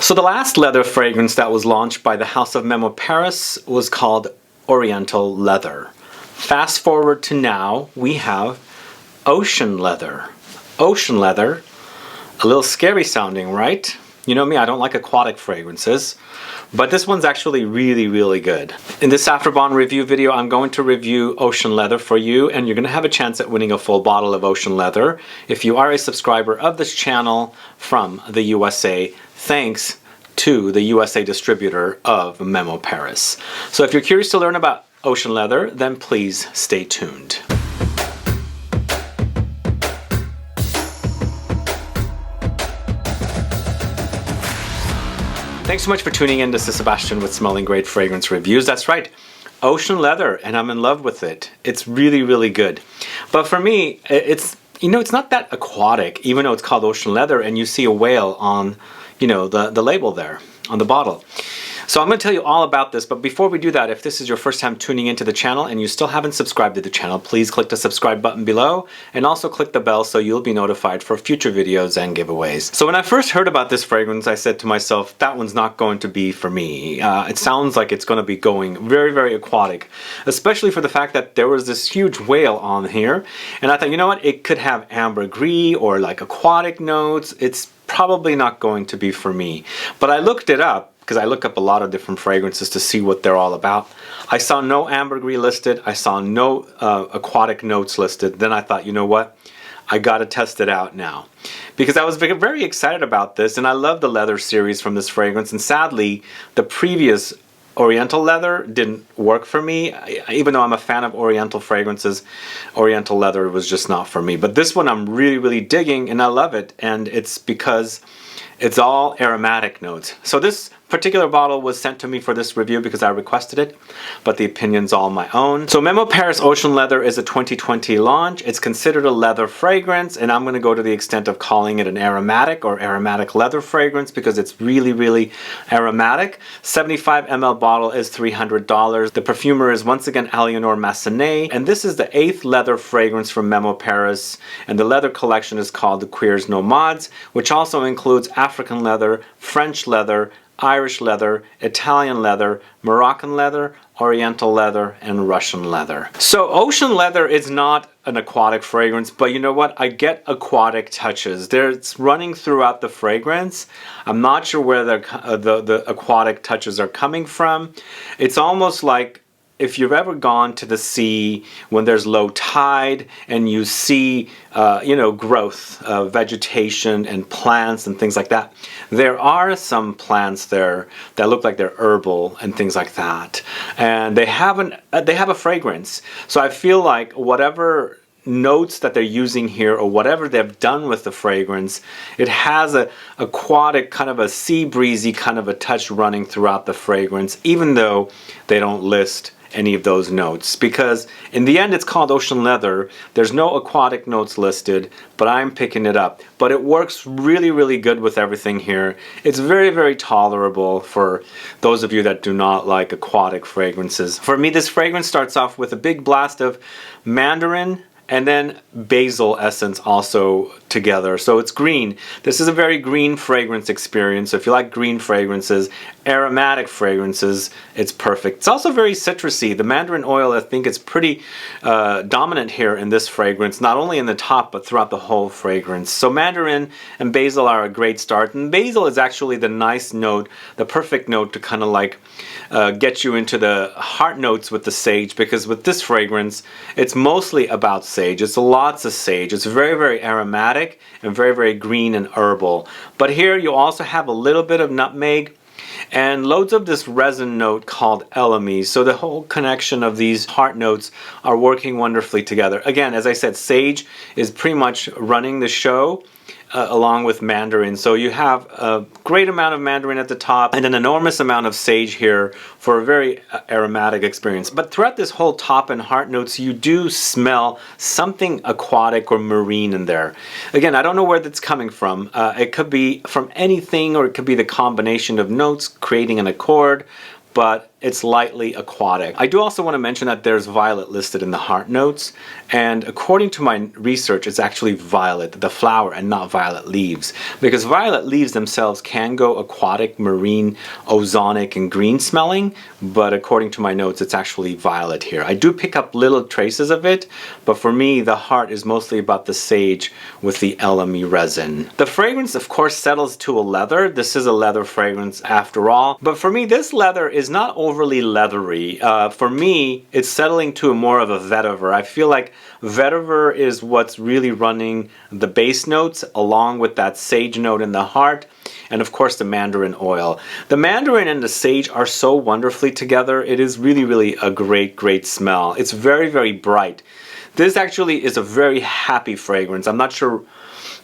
So the last leather fragrance that was launched by the House of Memo Paris was called Oriental Leather. Fast forward to now, we have Ocean Leather. Ocean Leather, a little scary sounding, right? You know me, I don't like aquatic fragrances, but this one's actually really, really good. In this Afterbond review video, I'm going to review Ocean Leather for you, and you're going to have a chance at winning a full bottle of Ocean Leather if you are a subscriber of this channel from the USA, thanks to the USA distributor of Memo Paris. So if you're curious to learn about Ocean Leather, then please stay tuned. Thanks so much for tuning in. This is Sebastian with Smelling Great Fragrance Reviews. That's right, Ocean Leather, and I'm in love with it. It's really, really good. But for me, it's not that aquatic, even though it's called Ocean Leather, and you see a whale on, the label there on the bottle. So I'm going to tell you all about this, but before we do that, if this is your first time tuning into the channel and you still haven't subscribed to the channel, please click the subscribe button below and also click the bell so you'll be notified for future videos and giveaways. So when I first heard about this fragrance, I said to myself, that one's not going to be for me. It sounds like it's going to be going very, very aquatic, especially for the fact that there was this huge whale on here. And I thought, you know what, it could have ambergris or like aquatic notes. It's probably not going to be for me. But I looked it up, because I look up a lot of different fragrances to see what they're all about. I saw no ambergris listed. I saw no aquatic notes listed. Then I thought, you know what? I got to test it out now. Because I was very excited about this, and I love the leather series from this fragrance. And sadly, the previous Oriental Leather didn't work for me. Even though I'm a fan of Oriental fragrances, Oriental Leather was just not for me. But this one I'm really, really digging, and I love it. And it's because it's all aromatic notes. So this particular bottle was sent to me for this review because I requested it, but the opinion's all my own. So Memo Paris Ocean Leather is a 2020 launch. It's considered a leather fragrance, and I'm going to go to the extent of calling it an aromatic or aromatic leather fragrance because it's really, really aromatic. 75 ml bottle is $300. The perfumer is once again Alienor Massenet, and this is the 8th leather fragrance from Memo Paris, and the leather collection is called the Cuirs Nomades, which also includes African leather, French leather, Irish leather, Italian leather, Moroccan leather, Oriental leather, and Russian leather. So Ocean Leather is not an aquatic fragrance, but you know what? I get aquatic touches. It's running throughout the fragrance. I'm not sure where the aquatic touches are coming from. It's almost like if you've ever gone to the sea when there's low tide and you see, growth, vegetation and plants and things like that. There are some plants there that look like they're herbal and things like that. And they have a fragrance. So I feel like whatever notes that they're using here or whatever they've done with the fragrance, it has a aquatic, kind of a sea breezy kind of a touch running throughout the fragrance, even though they don't list any of those notes, because in the end it's called Ocean Leather. There's no aquatic notes listed, but I'm picking it up. But it works really, really good with everything here. It's very, very tolerable for those of you that do not like aquatic fragrances. For me, this fragrance starts off with a big blast of Mandarin and then Basil essence also together. So it's green. This is a very green fragrance experience. So if you like green fragrances, aromatic fragrances, it's perfect. It's also very citrusy. The Mandarin oil, I think, is pretty dominant here in this fragrance, not only in the top, but throughout the whole fragrance. So Mandarin and Basil are a great start. And Basil is actually the nice note, the perfect note to kind of like get you into the heart notes with the sage, because with this fragrance, it's mostly about sage. It's lots of sage. It's very, very aromatic and very, very green and herbal. But here you also have a little bit of nutmeg and loads of this resin note called Elemi. So the whole connection of these heart notes are working wonderfully together. Again, as I said, sage is pretty much running the show along with Mandarin. So you have a great amount of Mandarin at the top and an enormous amount of sage here for a very aromatic experience. But throughout this whole top and heart notes, you do smell something aquatic or marine in there. Again, I don't know where that's coming from. It could be from anything, or it could be the combination of notes creating an accord. But it's lightly aquatic. I do also want to mention that there's violet listed in the heart notes, and according to my research, it's actually violet, the flower, and not violet leaves, because violet leaves themselves can go aquatic, marine, ozonic, and green smelling, but according to my notes, it's actually violet here. I do pick up little traces of it, but for me, the heart is mostly about the sage with the Elemi resin. The fragrance, of course, settles to a leather. This is a leather fragrance after all, but for me, this leather is not overly leathery. For me, it's settling to more of a vetiver. I feel like vetiver is what's really running the base notes along with that sage note in the heart, and of course the mandarin oil. The mandarin and the sage are so wonderfully together. It is really a great smell. It's very bright. This actually is a very happy fragrance. I'm not sure,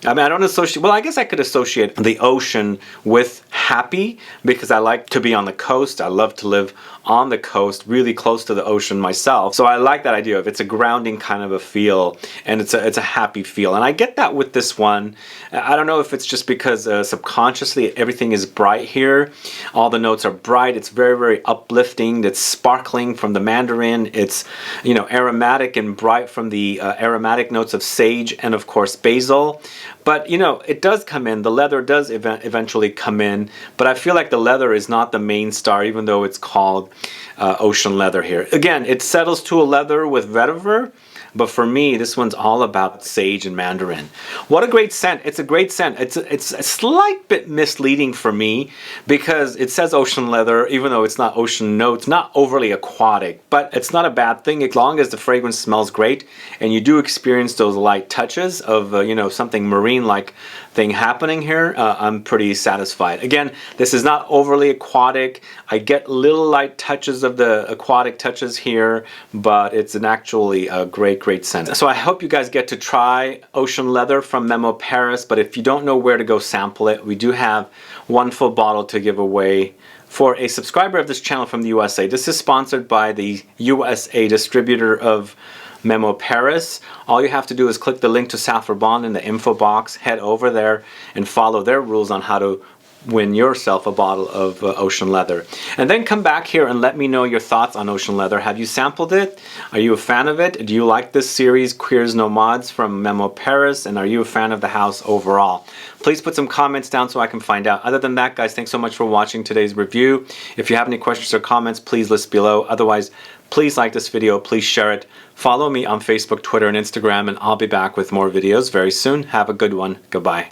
I mean, I don't associate, well, I guess I could associate the ocean with happy because I like to be on the coast. I love to live on the coast, really close to the ocean myself. So I like that idea of it's a grounding kind of a feel, and it's a happy feel. And I get that with this one. I don't know if it's just because subconsciously everything is bright here. All the notes are bright. It's very uplifting. It's sparkling from the mandarin. It's, you know, aromatic and bright from the aromatic notes of sage and of course basil. But, you know, it does come in. The leather does eventually come in. But I feel like the leather is not the main star, even though it's called ocean leather here. Again, it settles to a leather with vetiver. But for me, this one's all about sage and mandarin. What a great scent. It's a great scent. It's a slight bit misleading for me because it says ocean leather, even though it's not ocean notes, not overly aquatic. But it's not a bad thing as long as the fragrance smells great and you do experience those light touches of, you know, something marine-like thing happening here. I'm pretty satisfied. Again, this is not overly aquatic. I get little light touches of the aquatic touches here, but it's an actually a great scent. So I hope you guys get to try Ocean Leather from Memo Paris, but if you don't know where to go sample it, we do have one full bottle to give away for a subscriber of this channel from the USA. This is sponsored by the USA distributor of Memo Paris. All you have to do is click the link to Saffron in the info box, head over there and follow their rules on how to win yourself a bottle of Ocean Leather. And then come back here and let me know your thoughts on Ocean Leather. Have you sampled it? Are you a fan of it? Do you like this series, Cuirs Nomades from Memo Paris? And are you a fan of the house overall? Please put some comments down so I can find out. Other than that, guys, thanks so much for watching today's review. If you have any questions or comments, please list below. Otherwise, please like this video, please share it. Follow me on Facebook, Twitter, and Instagram, and I'll be back with more videos very soon. Have a good one. Goodbye.